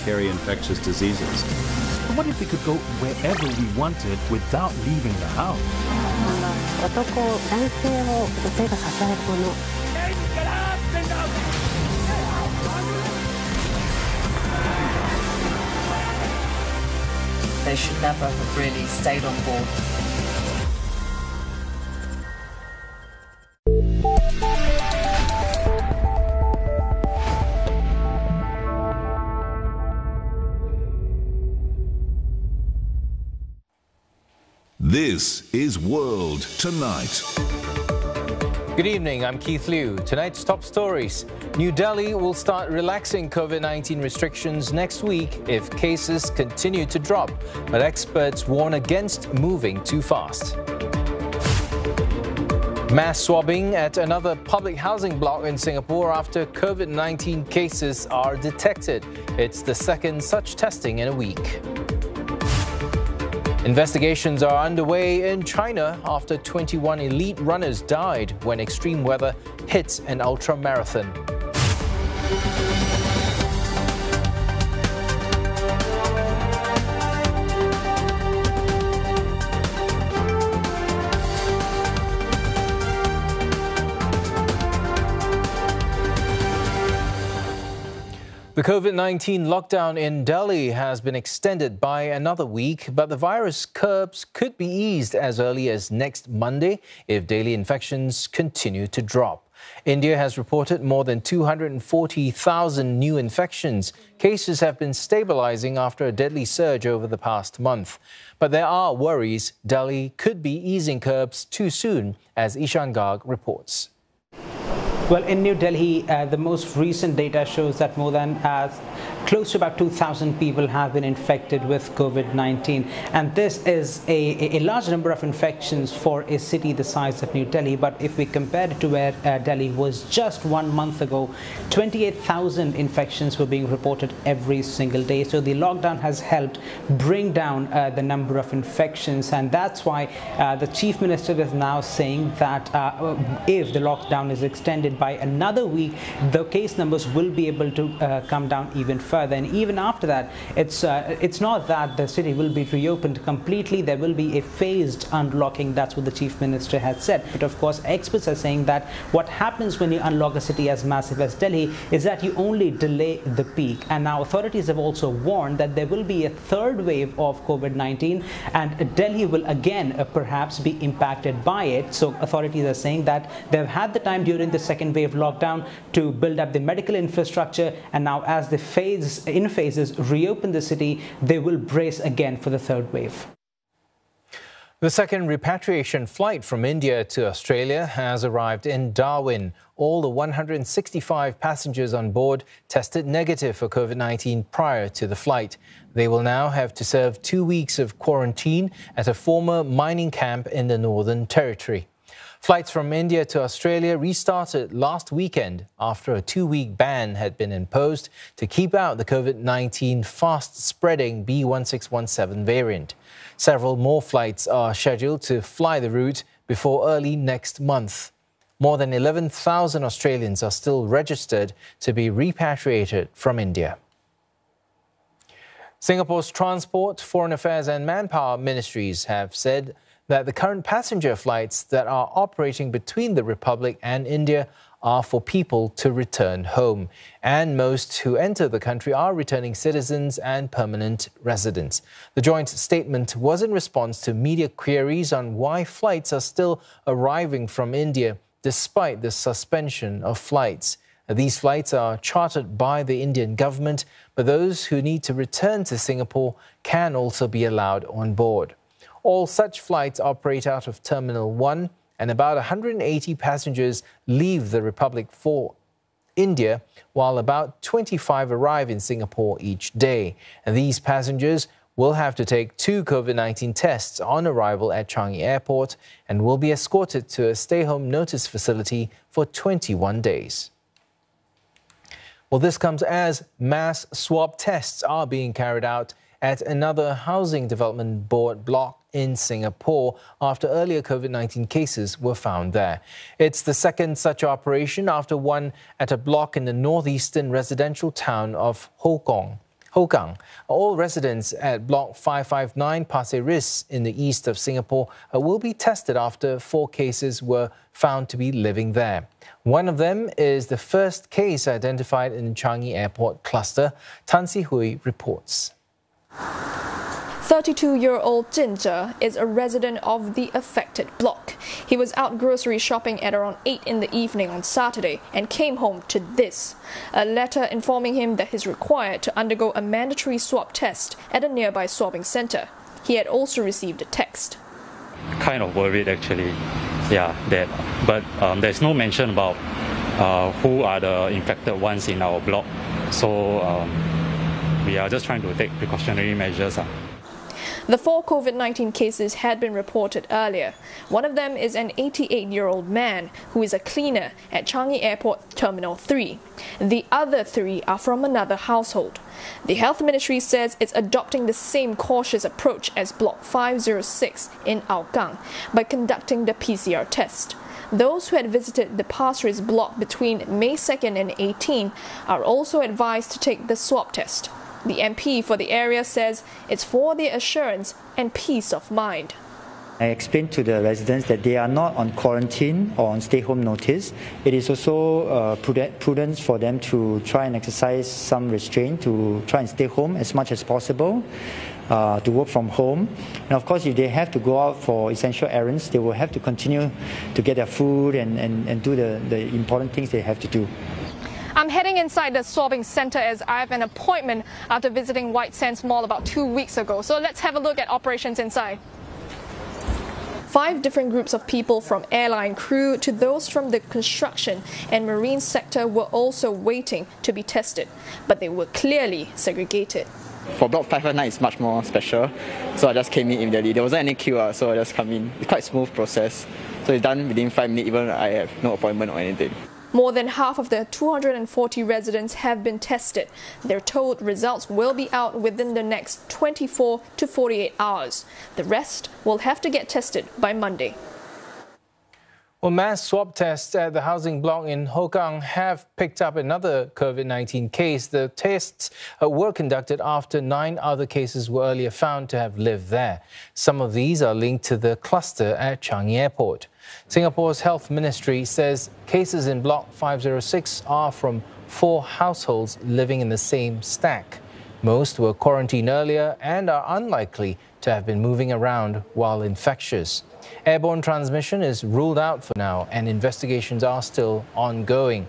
carry infectious diseases. But what if we could go wherever we wanted without leaving the house? They should never have really stayed on board. This is World Tonight. Good evening, I'm Keith Liu. Tonight's top stories. New Delhi will start relaxing COVID-19 restrictions next week if cases continue to drop, but experts warn against moving too fast. Mass swabbing at another public housing block in Singapore after COVID-19 cases are detected. It's the second such testing in a week. Investigations are underway in China after 21 elite runners died when extreme weather hit an ultra-marathon. The COVID-19 lockdown in Delhi has been extended by another week, but the virus curbs could be eased as early as next Monday if daily infections continue to drop. India has reported more than 240,000 new infections. Cases have been stabilizing after a deadly surge over the past month. But there are worries Delhi could be easing curbs too soon, as Ishan Garg reports. Well, in New Delhi, the most recent data shows that more than close to about 2,000 people have been infected with COVID-19. And this is a large number of infections for a city the size of New Delhi. But if we compare it to where Delhi was just 1 month ago, 28,000 infections were being reported every single day. So the lockdown has helped bring down the number of infections. And that's why the Chief Minister is now saying that if the lockdown is extended by another week, the case numbers will be able to come down even further. And even after that, it's not that the city will be reopened completely. There will be a phased unlocking. That's what the Chief Minister had said. But of course, experts are saying that what happens when you unlock a city as massive as Delhi is that you only delay the peak. And now authorities have also warned that there will be a third wave of COVID-19 and Delhi will again perhaps be impacted by it. So authorities are saying that they've had the time during the second wave lockdown to build up the medical infrastructure, and now as the phases reopen the city, they will brace again for the third wave. The second repatriation flight from India to Australia has arrived in Darwin. All the 165 passengers on board tested negative for COVID-19 prior to the flight. They will now have to serve 2 weeks of quarantine at a former mining camp in the Northern Territory. Flights from India to Australia restarted last weekend after a 2-week ban had been imposed to keep out the COVID-19 fast-spreading B1617 variant. Several more flights are scheduled to fly the route before early next month. More than 11,000 Australians are still registered to be repatriated from India. Singapore's Transport, Foreign Affairs and Manpower ministries have said that the current passenger flights that are operating between the Republic and India are for people to return home. And most who enter the country are returning citizens and permanent residents. The joint statement was in response to media queries on why flights are still arriving from India despite the suspension of flights. These flights are chartered by the Indian government, but those who need to return to Singapore can also be allowed on board. All such flights operate out of Terminal 1, and about 180 passengers leave the Republic for India, while about 25 arrive in Singapore each day. And these passengers will have to take 2 COVID-19 tests on arrival at Changi Airport and will be escorted to a stay-home notice facility for 21 days. Well, this comes as mass swab tests are being carried out at another housing development board block in Singapore after earlier COVID-19 cases were found there. It's the second such operation after one at a block in the northeastern residential town of Ho Kong. Hougang. All residents at Block 559 Pasir Ris in the east of Singapore will be tested after 4 cases were found to be living there. One of them is the first case identified in the Changi Airport cluster. Tan Si Hui reports. 32-year-old Jin Zhe is a resident of the affected block. He was out grocery shopping at around 8 in the evening on Saturday and came home to this, a letter informing him that he's required to undergo a mandatory swab test at a nearby swabbing center. He had also received a text. Kind of worried actually, but there's no mention about who are the infected ones in our block, so we are just trying to take precautionary measures. The 4 COVID-19 cases had been reported earlier. One of them is an 88-year-old man who is a cleaner at Changi Airport Terminal 3. The other 3 are from another household. The Health Ministry says it's adopting the same cautious approach as Block 506 in Hougang by conducting the PCR test. Those who had visited the Pasir Ris block between May 2nd and 18 are also advised to take the swab test. The MP for the area says it's for their assurance and peace of mind. I explained to the residents that they are not on quarantine or on stay-home notice. It is also prudence for them to try and exercise some restraint, to try and stay home as much as possible, to work from home. And of course, if they have to go out for essential errands, they will have to continue to get their food and do the important things they have to do. I'm heading inside the swabbing center as I have an appointment after visiting White Sands Mall about 2 weeks ago. So let's have a look at operations inside. 5 different groups of people, from airline crew to those from the construction and marine sector, were also waiting to be tested, but they were clearly segregated. For Block 519, it's much more special, so I just came in immediately. There wasn't any queue, so I just come in. It's quite a smooth process, so it's done within 5 minutes, even I have no appointment or anything. More than half of the 240 residents have been tested. They're told results will be out within the next 24 to 48 hours. The rest will have to get tested by Monday. Well, mass swab tests at the housing block in Hougang have picked up another COVID-19 case. The tests were conducted after 9 other cases were earlier found to have lived there. Some of these are linked to the cluster at Changi Airport. Singapore's Health Ministry says cases in Block 506 are from 4 households living in the same stack. Most were quarantined earlier and are unlikely to have been moving around while infectious. Airborne transmission is ruled out for now, and investigations are still ongoing.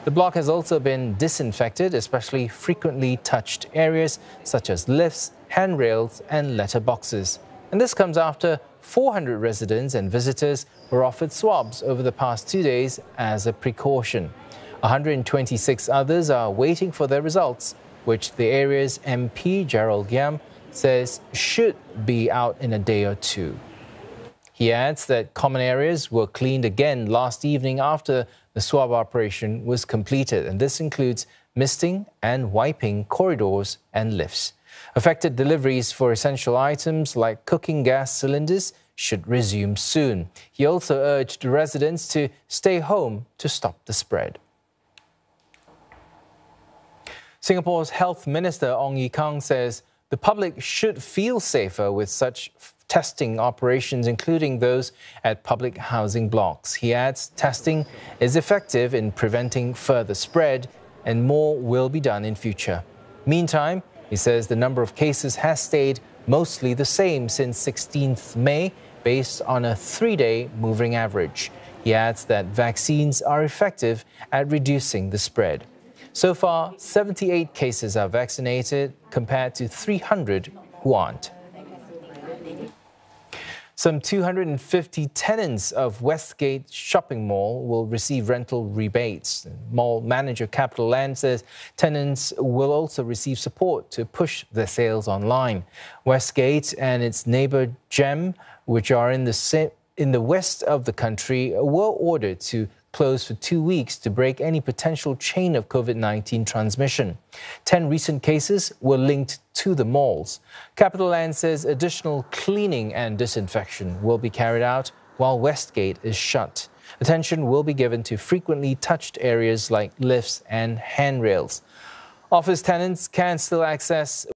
The block has also been disinfected, especially frequently touched areas such as lifts, handrails and letterboxes. And this comes after 400 residents and visitors were offered swabs over the past 2 days as a precaution. 126 others are waiting for their results, which the area's MP Gerald Giam says should be out in a day or 2. He adds that common areas were cleaned again last evening after the swab operation was completed, and this includes misting and wiping corridors and lifts. Affected deliveries for essential items like cooking gas cylinders should resume soon. He also urged residents to stay home to stop the spread. Singapore's Health Minister Ong Ye Kung says the public should feel safer with such testing operations, including those at public housing blocks. He adds testing is effective in preventing further spread and more will be done in future. Meantime, he says the number of cases has stayed mostly the same since 16th May, based on a 3-day moving average. He adds that vaccines are effective at reducing the spread. So far, 78 cases are vaccinated compared to 300 who aren't. Some 250 tenants of Westgate Shopping Mall will receive rental rebates. Mall manager Capital Land says tenants will also receive support to push their sales online. Westgate and its neighbour Gem, which are in the west of the country, were ordered to close for 2 weeks to break any potential chain of COVID-19 transmission. 10 recent cases were linked to the malls. Capital Land says additional cleaning and disinfection will be carried out while Westgate is shut. Attention will be given to frequently touched areas like lifts and handrails. Office tenants can still access